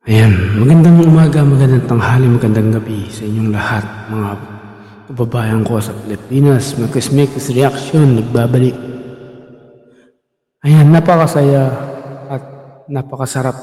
Ayan, magandang umaga, magandang tanghali, magandang gabi sa inyong lahat, mga kababayan ko sa Pilipinas. Makis Reaction, nagbabalik. Ayan, napakasaya at napakasarap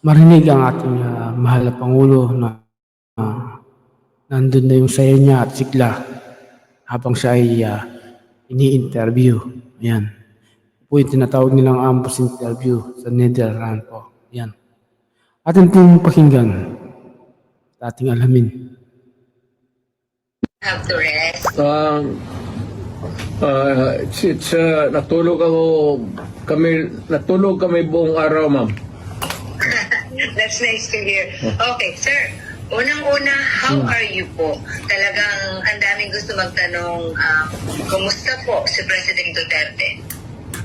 marinig ang ating mahal na Pangulo na nandun na yung saya niya at sigla habang siya ay ini-interview. Ayan, po yung tinatawag nilang ambush interview sa Netherlands po. Ayan, atin pong pakinggan, ating alamin. Have to rest. Natulog kami buong araw, ma'am. That's nice to hear. Okay, sir. Unang-una, how are you po? Talagang ang daming gusto magtanong, kumusta po si President Duterte?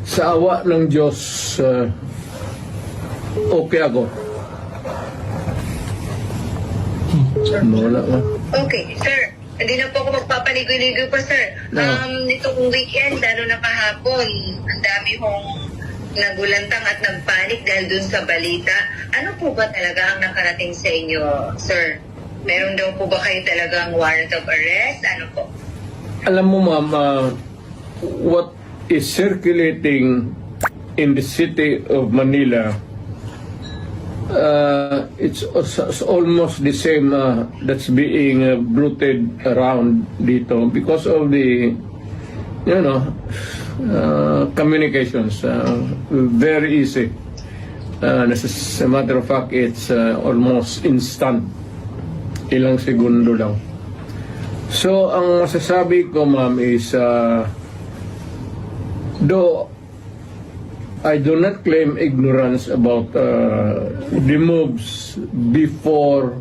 Sa awa ng Diyos, okay ako. Wala nga. Okay, sir. Hindi na po ako magpapaligoy-ligoy pa, sir. No. Nitong weekend, lalo na kahapon, ang dami hong nagulantang at nagpanik dahil dun sa balita. Ano po ba talaga ang nakarating sa inyo, sir? Meron daw po ba kayo talagang warrant of arrest? Ano po? Alam mo, ma'am, what is circulating in the city of Manila, it's almost the same that's being bruited around dito because of the communications, very easy. As a matter of fact, it's almost instant, ilang segundo lang. So ang masasabi ko, ma'am, is though I do not claim ignorance about the moves before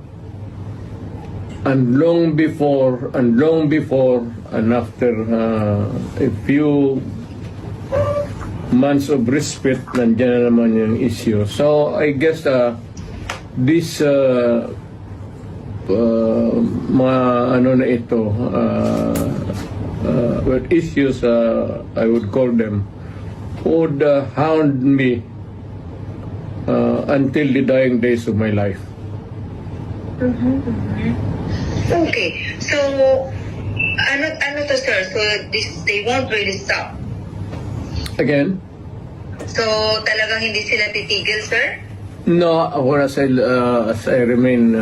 and long before and after a few months of respite, nandiyan na naman yung issue. So I guess this mga ano na ito, issues, I would call them, would hound me until the dying days of my life. Okay. So, ano to, sir? So, they won't really stop. Again? So, talagang hindi sila titigil, sir? No, as I remain,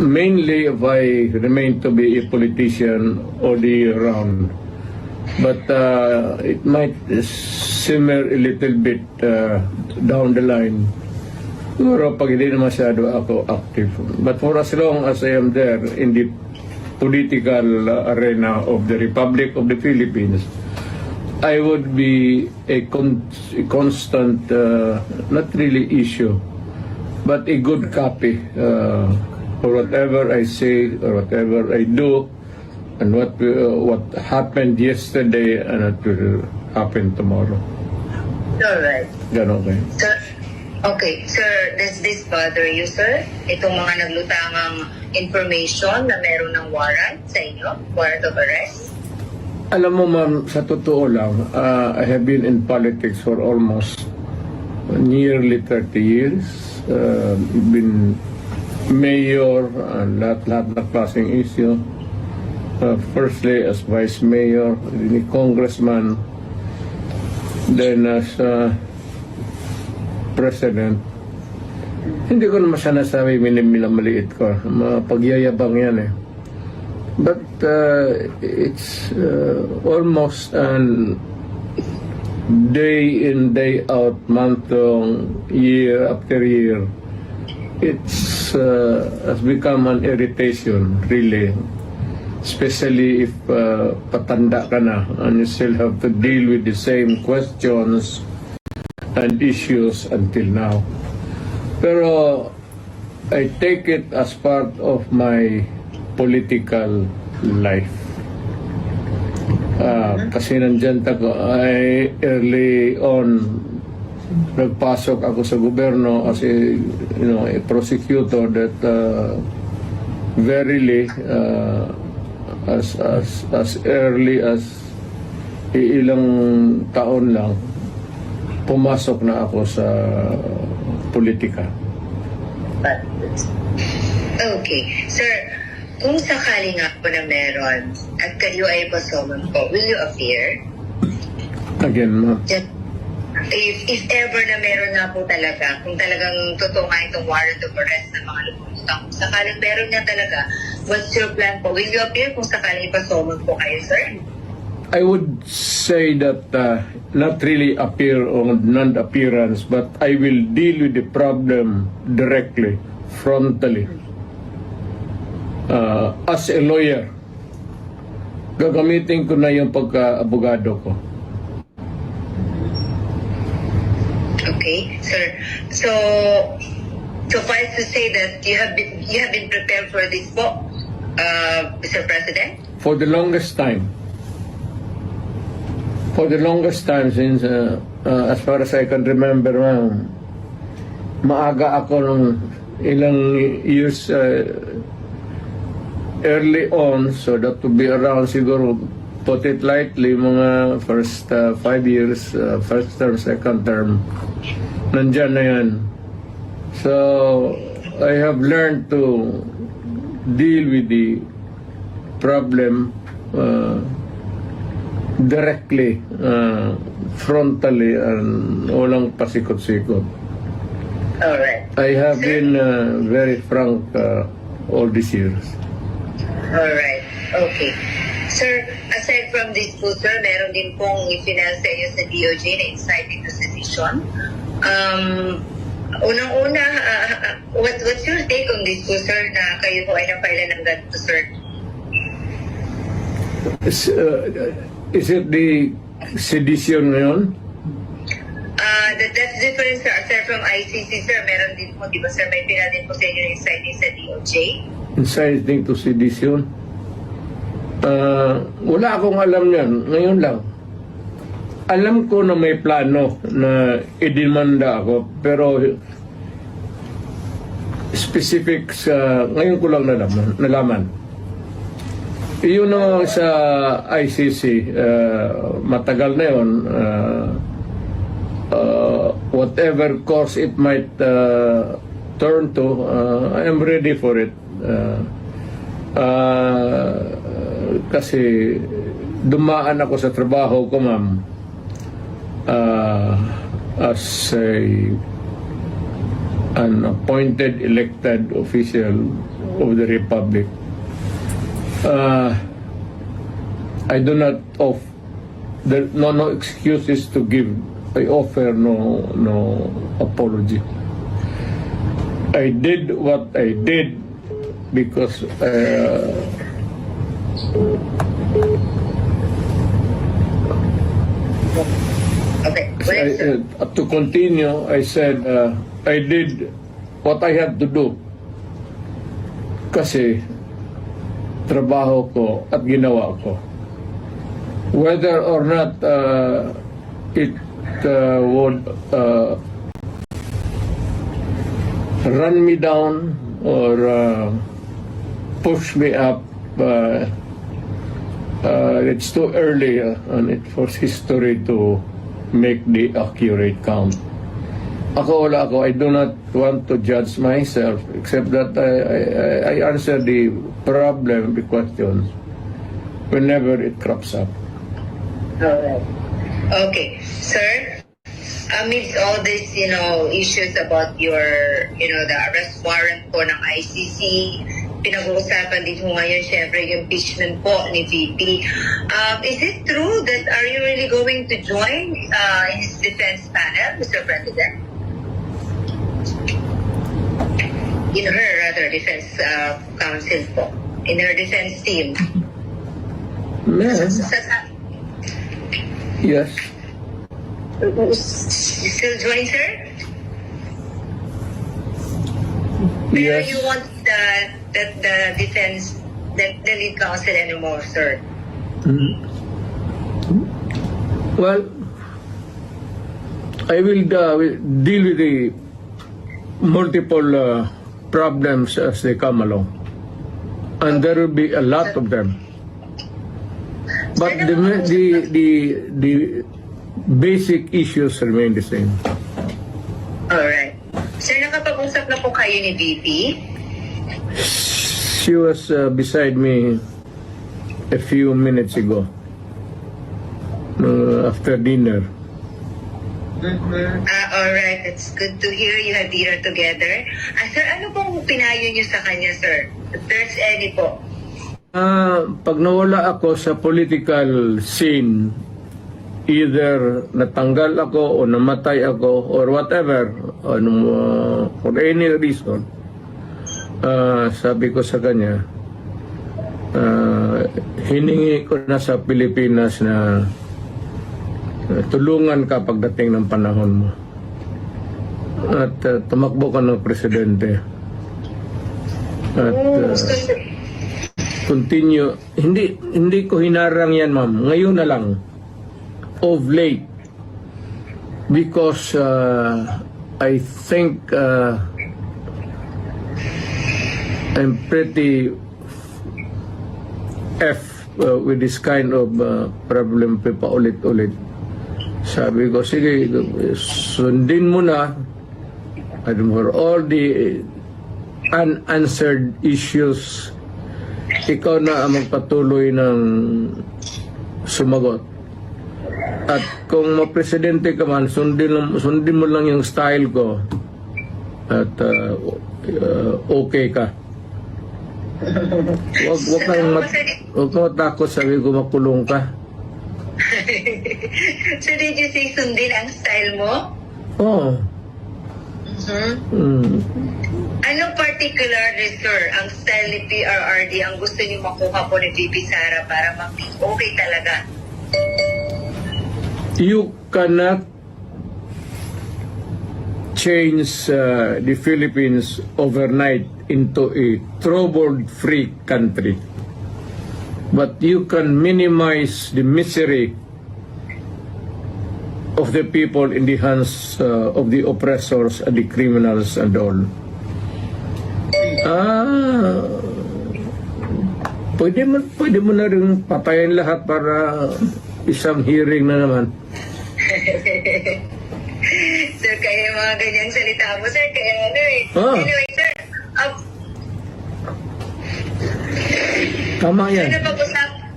mainly if I remain to be a politician all the year round. But it might simmer a little bit down the line. Siguro pag hindi na masyado ako active. But for as long as I am there in the political arena of the Republic of the Philippines, I would be a constant, not really issue, but a good copy for whatever I say or whatever I do, and what happened yesterday and what will happen tomorrow. Alright. Ganon kayo. Sir, okay. Sir, does this bother you, sir? Itong mga naglutangang information na meron ng warrant sa inyo? Warrant of arrest? Alam mo, ma'am, sa totoo lang, I have been in politics for almost nearly 30 years. Been mayor and lahat na klaseng issue. Firstly as vice mayor, then congressman, then as president. Hindi ko naman siya nasabi minamaliit ko. Pagyayabang yan eh. But it's almost an day in, day out, month long, year after year. It's has become an irritation, really. Especially if patanda ka na and you still have to deal with the same questions and issues until now. Pero I take it as part of my political life. Kasi nandyan ay early on nagpasok ako sa gobyerno as a prosecutor that verily as early as ilang taon lang pumasok na ako sa politika. Okay. Sir, kung sakali nga po na meron at kayo ay pasomon po, will you appear? Again, ma'am. If ever na meron nga po talaga, kung talagang totoo nga itong warrant of arrest ng mga lumulutang, kung sakaling meron nga talaga, what's your plan po? Will you appear kung sakaling ipasomon po kayo, sir? I would say that not really appear on non-appearance, but I will deal with the problem directly, frontally. As a lawyer, gagamitin ko na yung pagka-abogado ko. Okay, sir. So, suffice to say that you have been prepared for this po, Mr. President? For the longest time. For the longest time since, as far as I can remember, ma'am, maaga ako nung ilang years early on, so that to be around siguro, put it lightly, mga first 5 years, first term, second term, nandyan na yan. So, I have learned to deal with the problem directly, frontally, and walang pasikot-sikot. Alright. I have been very frank all these years. Alright. Okay. Sir, aside from this po, sir, meron din pong i-finance sa inyo sa DOJ na inciting to sedition. Unang-una, what's your take on this po, sir, na kayo po ay napailan ng ganito, sir? Is it the sedition ngayon? That's different, sir. Aside from ICC, sir, meron din po, di ba, sir, may pina din po sa inyo inciting sa DOJ? Inciting to sedition? Wala akong alam yan. Ngayon lang. Alam ko na may plano na idemanda ako, pero specific sa ngayon ko lang nalaman. Yun ang sa ICC, matagal na yun. Whatever course it might turn to, I am ready for it. Kasi dumaan ako sa trabaho ko, ma'am, as an appointed elected official of the Republic. I do not there no excuses to give. I offer no apology. I did what I did because Okay. Well, sir. to continue, I said I did what I had to do kasi trabaho ko at ginawa ko. Whether or not it would run me down or push me up, it's too early and it for history to make the accurate count. Wala ako. I do not want to judge myself except that I answer the problem, the questions, whenever it crops up. Alright. Okay. Sir, amidst all these, issues about your, the arrest warrant po ng ICC, pinag-uusapan din po ngayon, syempre, yung impeachment po ni VP. Is it true that are you really going to join in his defense panel, Mr. President? In her, rather, defense counsel po. In her defense team. Yes. Yes. You still join, sir? Pero Yes. you want the defense, the lead counsel anymore, sir? Well, I will deal with the multiple problems as they come along, and there will be a lot of them. But the basic issues remain the same. Alright. Sir, Nagkausap na po kayo ni VP? She was beside me a few minutes ago, after dinner. Alright. It's good to hear you have dinner together. Sir, ano pong pinayo niyo sa kanya, sir? If there's any po. Pag nawala ako sa political scene, either natanggal ako o namatay ako or whatever, for any reason, sabi ko sa kanya, hiningi ko na sa Pilipinas na tulungan ka pagdating ng panahon mo. At tumakbo ka ng presidente. At continue. Hindi ko hinarang yan, ma'am. Ngayon na lang. Of late. Because I think I'm pretty with this kind of problem pa ulit-ulit. Sabi ko, sige, sundin mo na for all the unanswered issues, ikaw na ang magpatuloy ng sumagot. At kung mapresidente ka man, sundin mo lang yung style ko at okay ka. Huwag kang matakot, sabi ko, makulong ka. So did you say sundin ang style mo? Oo. Anong particularly, sir, ang style ni PRRD ang gusto niyo makuha po ni VP Sara para okay talaga? You cannot change the Philippines overnight into a trouble-free country. But you can minimize the misery of the people in the hands of the oppressors and the criminals and all. Pwede mo na rin patayin lahat para isang hearing na naman. Sir, kaya yung mga ganyang salita mo, sir, kaya ano eh. Anyway, sir, Tama yan. sir,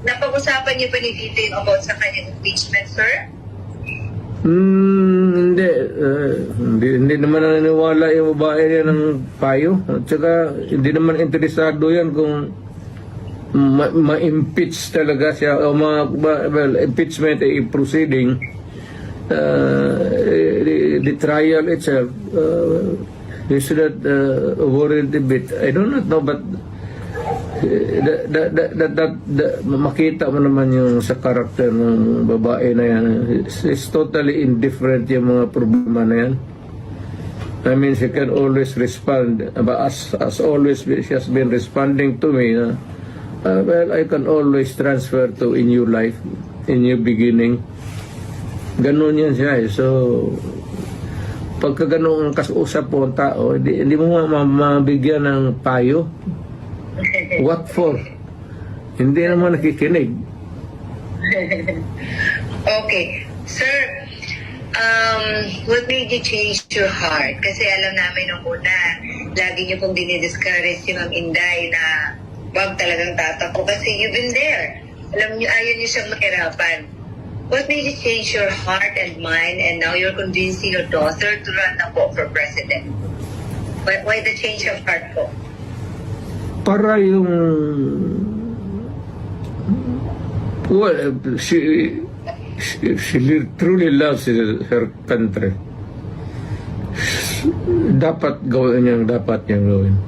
napag-usapan niyo pa ni VP about sa kanyang impeachment, sir? Hindi naman naniniwala yung babae niya ng payo. At saka hindi naman interesado yan kung ma-impeach talaga siya o impeachment ay proceeding. The trial itself, they should not worry a bit. I do not know, but makita mo naman yung sa karakter ng babae na yan. It's totally indifferent yung mga problema na yan. I mean, she can always respond. As always, she has been responding to me. Well, I can always transfer to a new life, a new beginning. Ganon yan siya eh. So, pagka ganun ang kausap po ang tao, hindi mo mabigyan ng payo. What for? Hindi naman nakikinig. Okay. Sir, what made you change your heart? Kasi alam namin nung una, lagi niyo pong dinidiscourage si Ma'am Inday na wag talagang tatakbo kasi you've been there. Alam niyo, ayaw niyo siyang mahirapan. What made you change your heart and mind and now you're convincing your daughter to run na po for president? Why the change of heart po? Para yung she truly loves her country. Dapat niyang gawin.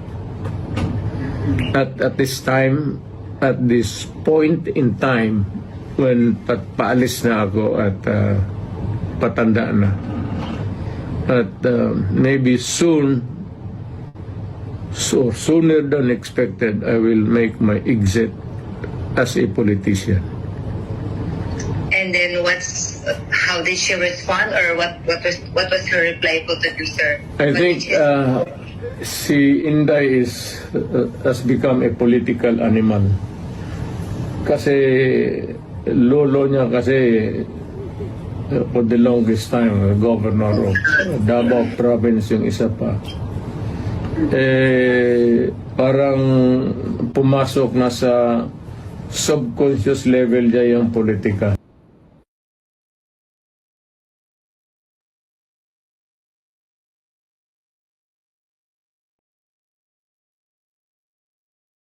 At this time, at this point in time, when paalis na ako at patanda na, at maybe soon, so sooner than expected, I will make my exit as a politician. And then how did she respond, or what was her reply po to you, sir? I think si Inday has become a political animal. Kasi lolo niya for the longest time governor of Davao Province yung isa pa. parang pumasok na sa subconscious level niya yung politika.